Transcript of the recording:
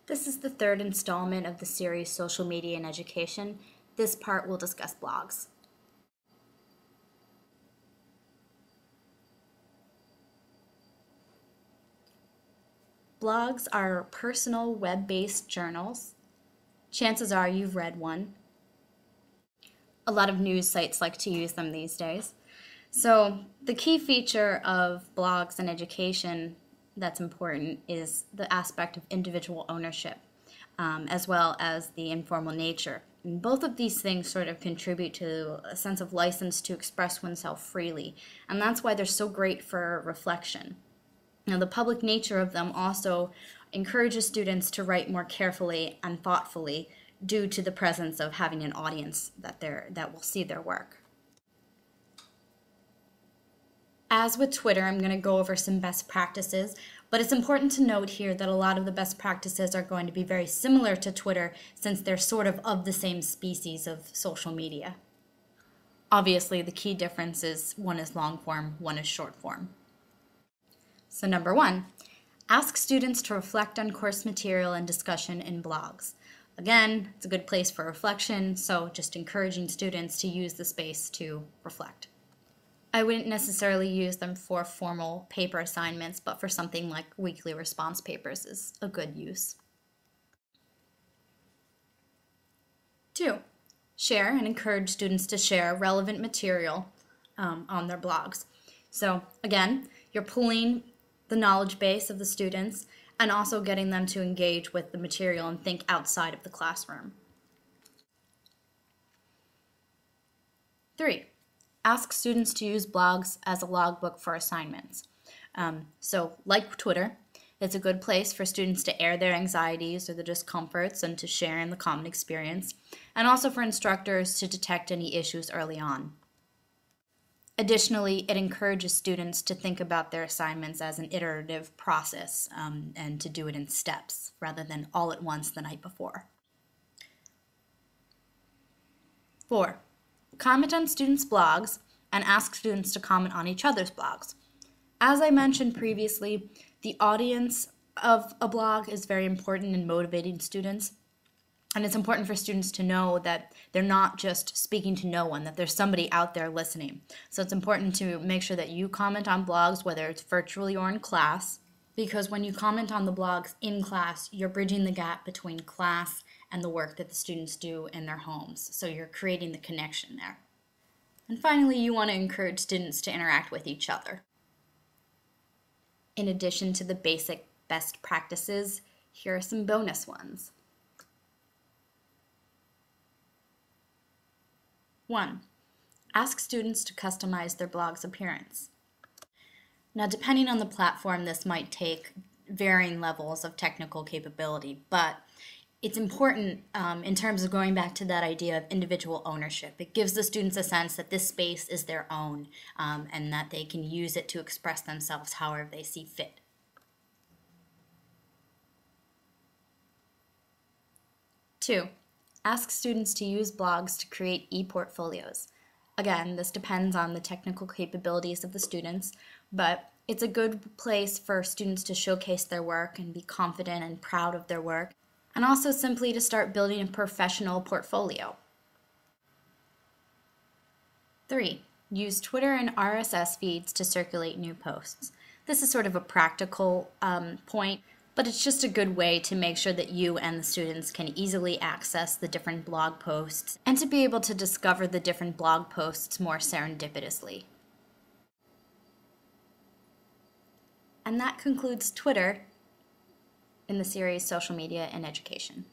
This is the third installment of the series Social Media and Education. This part will discuss blogs. Blogs are personal web-based journals. Chances are you've read one. A lot of news sites like to use them these days. So the key feature of blogs and education that's important is the aspect of individual ownership, as well as the informal nature. And both of these things sort of contribute to a sense of license to express oneself freely, and that's why they're so great for reflection. Now, the public nature of them also encourages students to write more carefully and thoughtfully due to the presence of having an audience that will see their work. As with Twitter, I'm going to go over some best practices, but it's important to note here that a lot of the best practices are going to be very similar to Twitter since they're sort of the same species of social media. Obviously, the key difference is one is long form, one is short form. So number 1, ask students to reflect on course material and discussion in blogs. Again, it's a good place for reflection, so just encouraging students to use the space to reflect. I wouldn't necessarily use them for formal paper assignments, but for something like weekly response papers is a good use. 2, share and encourage students to share relevant material on their blogs. So again, you're pulling the knowledge base of the students and also getting them to engage with the material and think outside of the classroom. 3, ask students to use blogs as a logbook for assignments. So like Twitter, it's a good place for students to air their anxieties or the discomforts and to share in the common experience, and also for instructors to detect any issues early on. Additionally, it encourages students to think about their assignments as an iterative process and to do it in steps rather than all at once the night before. 4, comment on students' blogs and ask students to comment on each other's blogs. As I mentioned previously, the audience of a blog is very important in motivating students. And it's important for students to know that they're not just speaking to no one, that there's somebody out there listening. So it's important to make sure that you comment on blogs, whether it's virtually or in class, because when you comment on the blogs in class, you're bridging the gap between class and the work that the students do in their homes. So you're creating the connection there. And finally, you want to encourage students to interact with each other. In addition to the basic best practices, here are some bonus ones. 1, ask students to customize their blog's appearance. Now, depending on the platform, this might take varying levels of technical capability, but it's important in terms of going back to that idea of individual ownership. It gives the students a sense that this space is their own and that they can use it to express themselves however they see fit. 2, ask students to use blogs to create e-portfolios. Again, this depends on the technical capabilities of the students, but it's a good place for students to showcase their work and be confident and proud of their work, and also simply to start building a professional portfolio. 3, use Twitter and RSS feeds to circulate new posts. This is sort of a practical point, but it's just a good way to make sure that you and the students can easily access the different blog posts and to be able to discover the different blog posts more serendipitously. And that concludes Twitter in the series Social Media and Education.